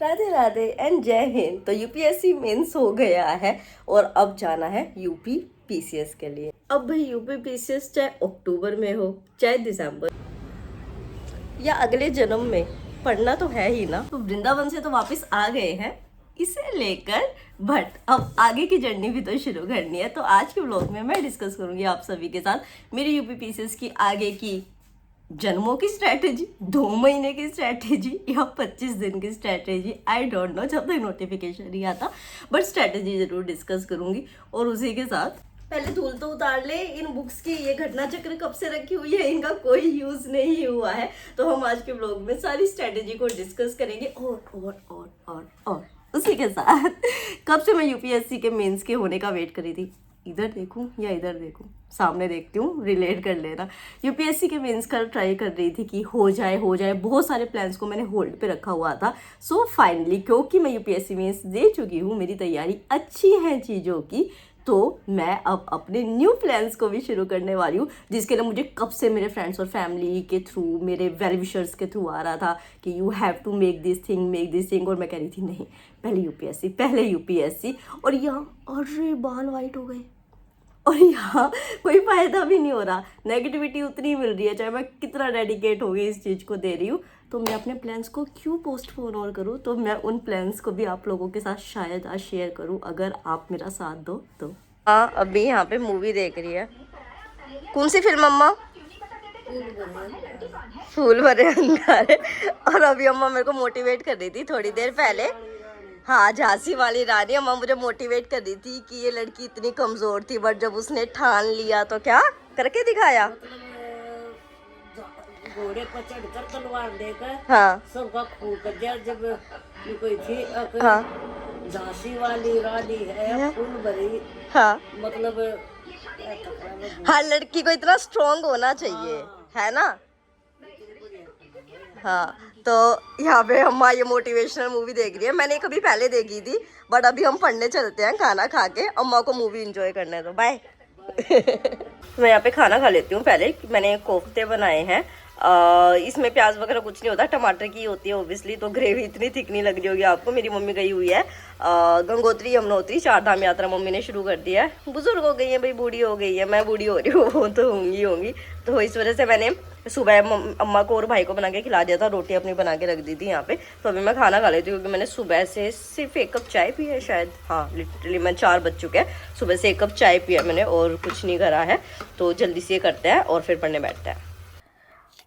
Radhe Radhe and जय हिंद। तो UPSC mains हो गया है और अब जाना है यूपी पीसीएस के लिए। अब भाई यूपी पीसीएस चाहे अक्टूबर में हो चाहे दिसंबर या अगले जन्म में, पढ़ना तो है ही ना। तो वृंदावन से तो वापस आ गए हैं इसे लेकर, बट अब आगे की जर्नी भी तो शुरू करनी है। तो आज के व्लॉग में मैं डिस्कस करूंगी आप सभी के साथ मेरी यूपी पीसीएस की आगे की जन्मों की स्ट्रैटेजी, 2 महीने की स्ट्रैटेजी या 25 दिन की स्ट्रैटेजी, आई डोंट नो, जब तक नोटिफिकेशन नहीं आता, बट स्ट्रैटेजी जरूर डिस्कस करूंगी। और उसी के साथ पहले धूल तो उतार ले, इन बुक्स की ये घटना चक्र कब से रखी हुई है, इनका कोई यूज नहीं हुआ है। तो हम आज के ब्लॉग में सारी स्ट्रैटेजी को डिस्कस करेंगे। और उसी के साथ कब से मैं यूपीएससी के मेंस के होने का वेट करी थी, इधर देखूं या इधर देखूं, सामने देखती हूँ, रिलेट कर लेना। यूपीएससी के मेंस का ट्राई कर रही थी कि हो जाए, बहुत सारे प्लान्स को मैंने होल्ड पे रखा हुआ था। सो फाइनली क्योंकि मैं यूपीएससी मेंस दे चुकी हूँ, मेरी तैयारी अच्छी है चीज़ों की, तो मैं अब अपने न्यू प्लान्स को भी शुरू करने वाली हूँ, जिसके लिए मुझे कब से मेरे फ्रेंड्स और फैमिली के थ्रू, मेरे वेल विशर्स के थ्रू आ रहा था कि you have to make this thing, और मैं कह रही थी नहीं, पहले यूपीएससी। और यहाँ अरे बाल वाइट हो गए, और यहाँ कोई फायदा भी नहीं हो रहा, नेगेटिविटी उतनी मिल रही है, चाहे मैं कितना डेडिकेट हो गई इस चीज़ को दे रही हूँ। तो मैं अपने प्लान्स को क्यों पोस्टपोन और करूँ, तो मैं उन प्लान्स को भी आप लोगों के साथ शायद आज शेयर करूँ, अगर आप मेरा साथ दो तो। हाँ, अभी यहाँ पे मूवी देख रही है। कौन सी फिल्म अम्मा? फूल भरे अंगारे। और अभी अम्मा मेरे को मोटिवेट कर रही थी थोड़ी देर पहले। हाँ, झांसी वाली रानी अम्मा मुझे मोटिवेट कर रही थी कि ये लड़की इतनी कमजोर थी, बट जब उसने ठान लिया तो क्या करके दिखाया। घोड़े पर चढ़कर तलवार लेकर हाँ सबका खून कर दिया। जब ये कोई थी हाँ झांसी वाली रानी है, फूल भरी, हाँ मतलब हर लड़की को इतना स्ट्रॉन्ग होना चाहिए, है ना। हाँ, तो यहाँ पे अम्मा ये मोटिवेशनल मूवी देख रही है। मैंने कभी पहले देखी थी, बट अभी हम पढ़ने चलते हैं खाना खा के, अम्मा को मूवी एंजॉय करने दो, बाय। मैं यहाँ पे खाना खा लेती हूँ। पहले मैंने कोफ्ते बनाए हैं, इसमें प्याज वगैरह कुछ नहीं होता, टमाटर की होती है ओब्वियसली, तो ग्रेवी इतनी थिक नहीं लग रही होगी आपको। मेरी मम्मी गई हुई है गंगोत्री यमुनोत्री, 4 धाम यात्रा मम्मी ने शुरू कर दिया है। बुजुर्ग हो गई है भाई, बूढ़ी हो गई है, मैं बूढ़ी हो रही हूँ, वो तो होंगी। तो इस वजह से मैंने सुबह अम्मा को और भाई को बना के खिला दिया था, रोटी अपनी बना के रख दी थी यहाँ पे। तो अभी मैं खाना खा लेती हूँ, क्योंकि मैंने सुबह से सिर्फ 1 कप चाय पी है शायद। हाँ, लिटरली मैं 4 बज चुके हैं, सुबह से 1 कप चाय पिया मैंने और कुछ नहीं करा है। तो जल्दी से ये करते हैं और फिर पढ़ने बैठते हैं।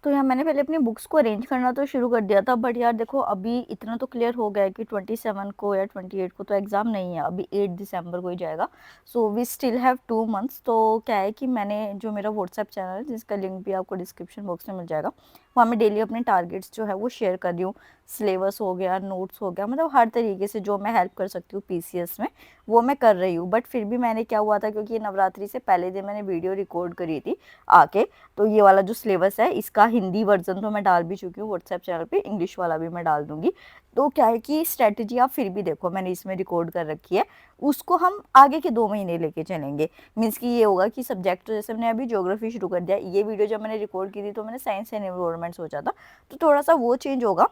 तो यार मैंने पहले अपनी बुक्स को अरेंज करना तो शुरू कर दिया था, बट यार देखो अभी इतना तो क्लियर हो गया है कि 27 को या 28 को तो एग्ज़ाम नहीं है, अभी 8 दिसंबर को ही जाएगा। So we still have 2 months. तो क्या है कि मैंने जो मेरा व्हाट्सएप चैनल है, जिसका लिंक भी आपको डिस्क्रिप्शन बॉक्स में मिल जाएगा, वहाँ मैं डेली अपने टारगेट्स जो है वो शेयर कर रही हूँ। सिलेबस हो गया, नोट्स हो गया, मतलब हर तरीके से जो मैं हेल्प कर सकती हूँ पीसीएस में वो मैं कर रही हूँ। बट फिर भी मैंने क्या हुआ था, क्योंकि ये नवरात्रि से पहले दिन मैंने वीडियो रिकॉर्ड करी थी आके, तो ये वाला जो सिलेबस है इसका हिंदी वर्जन तो मैं डाल भी चुकी हूँ व्हाट्सएप चैनल पे, इंग्लिश वाला भी मैं डाल दूंगी। तो क्या है कि स्ट्रैटेजी आप फिर भी देखो, मैंने इसमें रिकॉर्ड कर रखी है, उसको हम आगे के 2 महीने लेके चलेंगे। मीन्स कि ये होगा कि सब्जेक्ट, तो जैसे मैंने अभी ज्योग्राफी शुरू कर दिया, ये वीडियो जब मैंने रिकॉर्ड की थी तो मैंने साइंस एंड एनवायरनमेंट सोचा था, तो थोड़ा सा वो चेंज होगा।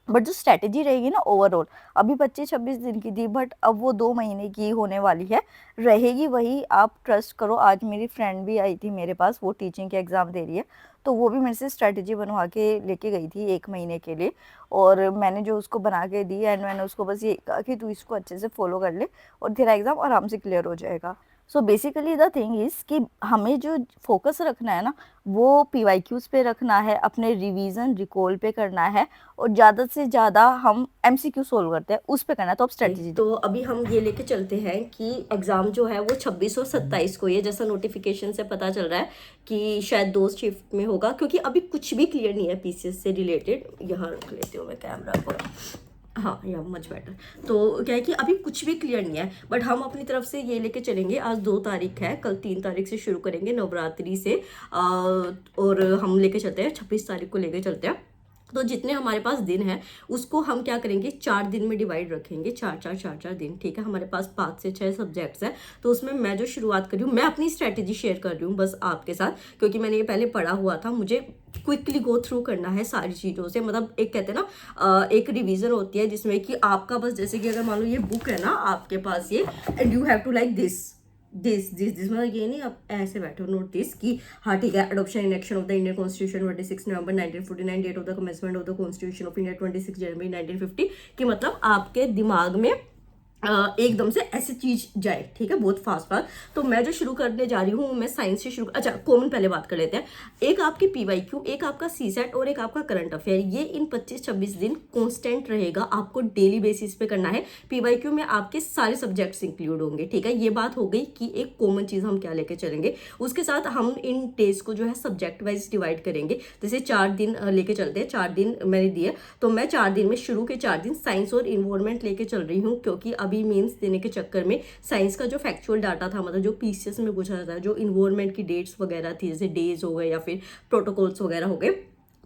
बट जो स्ट्रैटेजी रहेगी ना ओवरऑल, अभी 25-26 दिन की थी, बट अब वो 2 महीने की होने वाली है, रहेगी वही, आप ट्रस्ट करो। आज मेरी फ्रेंड भी आई थी मेरे पास, वो टीचिंग के एग्ज़ाम दे रही है, तो वो भी मेरे से स्ट्रैटेजी बनवा के लेके गई थी 1 महीने के लिए, और मैंने जो उसको बना के दी, एंड मैंने उसको बस ये कहा कि तू इसको अच्छे से फॉलो कर ले और तेरा एग्ज़ाम आराम से क्लियर हो जाएगा। So basically the thing is कि हमें जो फोकस रखना है ना, वो पीवाईक्यूज पे रखना है, अपने रिवीजन रिकॉल पे करना है, और ज़्यादा से ज़्यादा हम एमसीक्यू सोल्व करते हैं उस पे करना है। तो अब स्ट्रेटजी, तो अभी हम ये लेके चलते हैं कि एग्ज़ाम जो है वो 26 और 27 को, ये जैसा नोटिफिकेशन से पता चल रहा है कि शायद 2 शिफ्ट में होगा, क्योंकि अभी कुछ भी क्लियर नहीं है पीसीएस से रिलेटेड। यहाँ रख लेती हूँ मैं कैमरा को, हाँ या मच बेटर। तो क्या है कि अभी कुछ भी क्लियर नहीं है, बट हम अपनी तरफ से ये लेके चलेंगे। आज 2 तारीख है, कल 3 तारीख से शुरू करेंगे नवरात्रि से, और हम लेके चलते हैं 26 तारीख को लेके चलते हैं तो जितने हमारे पास दिन हैं उसको हम क्या करेंगे, 4 दिन में डिवाइड रखेंगे, 4 4 4 4 दिन, ठीक है। हमारे पास 5 से 6 सब्जेक्ट्स हैं। तो उसमें मैं जो शुरुआत कर रही हूँ, मैं अपनी स्ट्रेटेजी शेयर कर रही हूँ बस आपके साथ, क्योंकि मैंने ये पहले पढ़ा हुआ था, मुझे क्विकली गो थ्रू करना है सारी चीज़ों से। मतलब एक कहते हैं ना एक रिवीजन होती है जिसमें कि आपका बस, जैसे कि अगर मान लो ये बुक है ना आपके पास ये, and you have to like this मतलब ये नहीं आप ऐसे बैठो, नोट दिस कि हाँ ठीक है, adoption in action of the Indian constitution 26 November 1949, date of the commencement of the constitution of India 26 January 1950, कि मतलब आपके दिमाग में एकदम से ऐसी चीज जाए, ठीक है, बहुत फास्ट फास्ट। तो मैं जो शुरू करने जा रही हूँ, मैं साइंस से शुरू, अच्छा कॉमन पहले बात कर लेते हैं। एक आपकी पीवाईक्यू, एक आपका सीसेट और एक आपका करंट अफेयर, ये इन 25-26 दिन कांस्टेंट रहेगा, आपको डेली बेसिस पे करना है। पीवाईक्यू में आपके सारे सब्जेक्ट्स इंक्लूड होंगे, ठीक है। ये बात हो गई कि एक कॉमन चीज हम क्या लेके चलेंगे। उसके साथ हम इन डेज को जो है सब्जेक्ट वाइज डिवाइड करेंगे। जैसे 4 दिन लेके चलते हैं, 4 दिन मैंने दिए, तो मैं 4 दिन में शुरू के 4 दिन साइंस और इन्वायरमेंट लेके चल रही हूँ, क्योंकि अभी मेंस देने के चक्कर में साइंस का जो फैक्चुअल डाटा था, मतलब जो पीसीएस में पूछा जाता है, जो इन्वायरमेंट की डेट्स वगैरह थी, जैसे डेज हो गए या फिर प्रोटोकॉल्स वगैरह हो गए,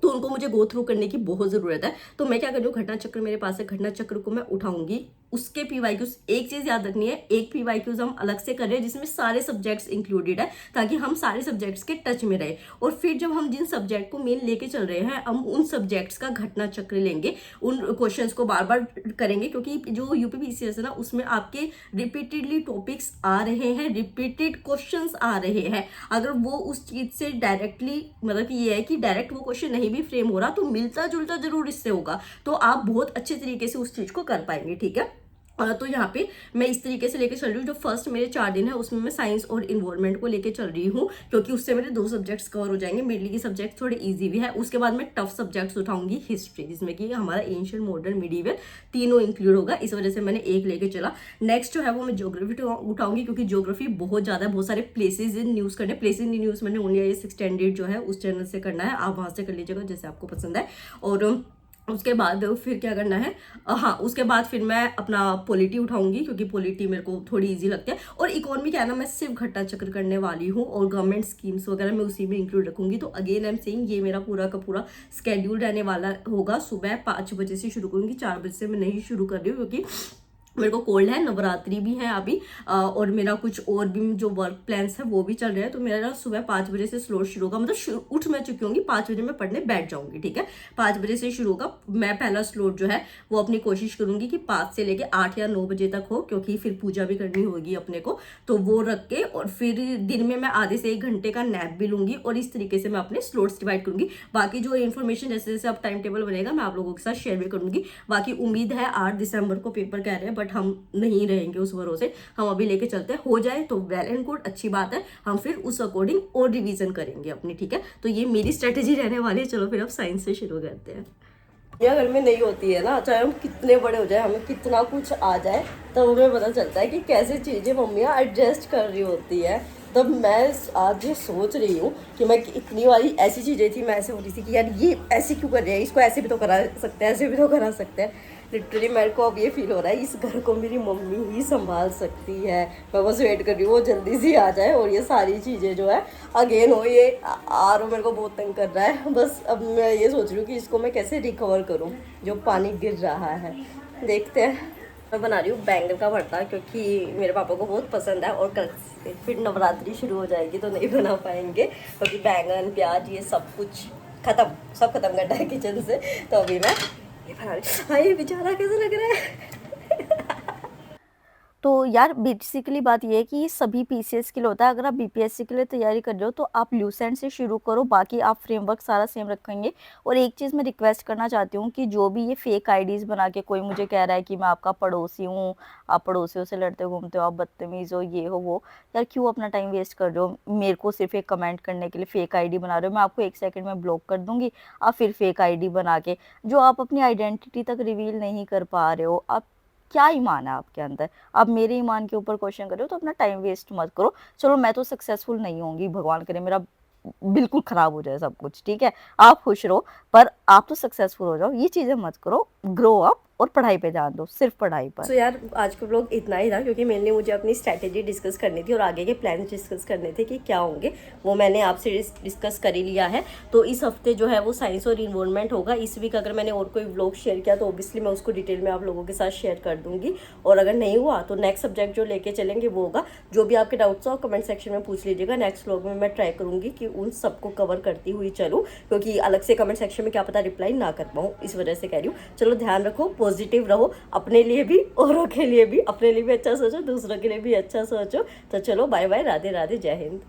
तो उनको मुझे गो थ्रू करने की बहुत ज़रूरत है। तो मैं क्या कर रही हूँ, घटना चक्र मेरे पास है, घटना चक्र को मैं उठाऊंगी, उसके पीवाईक्यूज, एक चीज़ याद रखनी है, एक पीवाईक्यूज हम अलग से कर रहे हैं जिसमें सारे सब्जेक्ट्स इंक्लूडेड है, ताकि हम सारे सब्जेक्ट्स के टच में रहे। और फिर जब हम जिन सब्जेक्ट को मेन लेके चल रहे हैं, हम उन सब्जेक्ट्स का घटना चक्र लेंगे, उन क्वेश्चंस को बार बार करेंगे, क्योंकि जो यूपीपीसीएस है ना, उसमें आपके रिपीटेडली टॉपिक्स आ रहे हैं, रिपीटेड क्वेश्चंस आ रहे हैं। अगर वो उस चीज़ से डायरेक्टली, मतलब कि ये है कि डायरेक्ट वो क्वेश्चन नहीं भी फ्रेम हो रहा, तो मिलता जुलता जरूर इससे होगा, तो आप बहुत अच्छे तरीके से उस चीज़ को कर पाएंगे, ठीक है। तो यहाँ पे मैं इस तरीके से लेके चल रही हूँ। जो फर्स्ट मेरे 4 दिन है उसमें मैं साइंस और इन्वायरमेंट को लेके चल रही हूँ, क्योंकि उससे मेरे 2 सब्जेक्ट्स कवर हो जाएंगे। मिडल के सब्जेक्ट थोड़े इजी भी है। उसके बाद मैं टफ सब्जेक्ट्स उठाऊंगी, हिस्ट्री, जिसमें कि हमारा एंशिएंट, मॉडर्न, मिडीवल तीनों इंक्लूड होगा, इस वजह से मैंने एक लेके चला। नेक्स्ट जो है वो मैं ज्योग्राफी उठाऊंगी, क्योंकि ज्योग्राफी बहुत ज़्यादा, बहुत सारे प्लेसेज इन न्यूज़ करने, प्लेसेज इन न्यूज़ मैंने ओनली आई एक्सटेंडेड जो है उस चैनल से करना है, आप वहाँ से कर लीजिएगा जैसे आपको पसंद है। और उसके बाद फिर क्या करना है, हाँ उसके बाद फिर मैं अपना पॉलिटी उठाऊंगी, क्योंकि पॉलिटी मेरे को थोड़ी इजी लगती है। और इकोनॉमी क्या है ना, मैं सिर्फ घटना चक्र करने वाली हूँ, और गवर्नमेंट स्कीम्स वगैरह मैं उसी में इंक्लूड रखूंगी। तो अगेन आई एम सेइंग, ये मेरा पूरा का पूरा स्केड्यूल रहने वाला होगा। सुबह 5 बजे से शुरू करूँगी, 4 बजे से मैं नहीं शुरू कर रही हूँ, क्योंकि मेरे को कोल्ड है, नवरात्रि भी है अभी, और मेरा कुछ और भी जो वर्क प्लान्स है वो भी चल रहे हैं। तो मेरा सुबह 5 बजे से स्लोट शुरू होगा, मतलब उठ मैं चुकी होंगी, 5 बजे मैं पढ़ने बैठ जाऊंगी, ठीक है। 5 बजे से शुरू होगा। मैं पहला स्लोट जो है वो अपनी कोशिश करूंगी कि 5 से लेके 8 या 9 बजे तक हो, क्योंकि फिर पूजा भी करनी होगी अपने को, तो वो रख के, और फिर दिन में मैं आधे से 1 घंटे का नैप भी लूंगी, और इस तरीके से मैं अपने स्लोट्स डिवाइड करूंगी। बाकी जो इन्फॉर्मेशन जैसे जैसे अब टाइम टेबल बनेगा मैं आप लोगों के साथ शेयर भी करूंगी। बाकी उम्मीद है 8 दिसंबर को पेपर कह रहे हैं, बट हम नहीं रहेंगे उस भरोसे, हम अभी लेके चलते हैं। हो जाए तो वेल एंड गुड, अच्छी बात है, हम फिर उस अकॉर्डिंग और रिवीजन करेंगे अपनी, ठीक है। तो ये मेरी स्ट्रेटेजी रहने वाली है। चलो फिर अब साइंस से शुरू करते हैं। या घर में नहीं होती है ना, चाहे हम कितने बड़े हो जाए, हमें कितना कुछ आ जाए, तब हमें पता चलता है कि कैसे चीज़ें मम्मियाँ एडजस्ट कर रही होती है। तब मैं आज ये सोच रही हूँ कि मैं इतनी वाली ऐसी चीज़ें थी, मैं ऐसे हो रही थी कि यार ये ऐसे क्यों कर रहे हैं, इसको ऐसे भी तो करा सकते हैं, ऐसे भी तो करा सकते हैं। लिटरली मेरे को अब ये फील हो रहा है इस घर को मेरी मम्मी ही संभाल सकती है। मैं बस वेट कर रही हूँ वो जल्दी से आ जाए और ये सारी चीज़ें जो है अगेन हो। ये आर मेरे को बहुत तंग कर रहा है। बस अब मैं ये सोच रही हूँ कि इसको मैं कैसे रिकवर करूँ, जो पानी गिर रहा है। देखते हैं। मैं बना रही हूँ बैंगन का भरता, क्योंकि मेरे पापा को बहुत पसंद है, और कल से फिर नवरात्रि शुरू हो जाएगी तो नहीं बना पाएंगे, क्योंकि बैंगन, प्याज, ये सब कुछ सब खत्म करना है किचन से। तो अभी मैं ये बना रही। हाँ, ये बेचारा कैसा लग रहा है। तो यार बेसिकली बात ये है कि ये सभी पीसीएस के लिए होता है। अगर आप बीपीएससी के लिए तैयारी कर रहे हो तो आप ल्यूसेंट से शुरू करो, बाकी आप फ्रेमवर्क सारा सेम रखेंगे। और एक चीज़ मैं रिक्वेस्ट करना चाहती हूँ कि जो भी ये फेक आईडीज़ बना के कोई मुझे कह रहा है कि मैं आपका पड़ोसी हूँ, आप पड़ोसियों से लड़ते घूमते हो, आप बदतमीज़ हो, ये हो वो, यार क्यों अपना टाइम वेस्ट कर रहे हो मेरे को सिर्फ एक कमेंट करने के लिए फेक आईडी बना रहे हो। मैं आपको 1 सेकंड में ब्लॉक कर दूंगी। आप फिर फेक आईडी बना के जो आप अपनी आइडेंटिटी तक रिवील नहीं कर पा रहे हो, आप क्या ईमान है आपके अंदर, आप मेरे ईमान के ऊपर क्वेश्चन कर रहे हो, तो अपना टाइम वेस्ट मत करो। चलो मैं तो सक्सेसफुल नहीं होंगी, भगवान करे मेरा बिल्कुल खराब हो जाए सब कुछ, ठीक है, आप खुश रहो, पर आप तो सक्सेसफुल हो जाओ, ये चीज़ें मत करो, ग्रो अप और पढ़ाई पे ध्यान दो, सिर्फ पढ़ाई पर। तो यार आज का व्लॉग इतना ही था, क्योंकि मेनली मुझे अपनी स्ट्रैटेजी डिस्कस करनी थी और आगे के प्लान डिस्कस करने थे कि क्या होंगे, वो मैंने आपसे डिस्कस कर ही लिया है। तो इस हफ्ते जो है वो साइंस और इन्वायरमेंट होगा। इस वीक अगर मैंने और कोई व्लॉग शेयर किया तो ऑब्वियसली मैं उसको डिटेल में आप लोगों के साथ शेयर कर दूंगी, और अगर नहीं हुआ तो नेक्स्ट सब्जेक्ट जो लेके चलेंगे वो होगा। जो भी आपके डाउट्स हो कमेंट सेक्शन में पूछ लीजिएगा। नेक्स्ट व्लॉग में मैं ट्राई करूंगी कि उन सबको कवर करती हुई चलूँ, क्योंकि अलग से कमेंट सेक्शन में क्या पता रिप्लाई ना कर पाऊँ, इस वजह से कह रही हूँ। चलो ध्यान रखो, पॉजिटिव रहो, अपने लिए भी औरों के लिए भी। अपने लिए भी अच्छा सोचो, दूसरों के लिए भी अच्छा सोचो। तो चलो बाय बाय, राधे राधे, जय हिंद।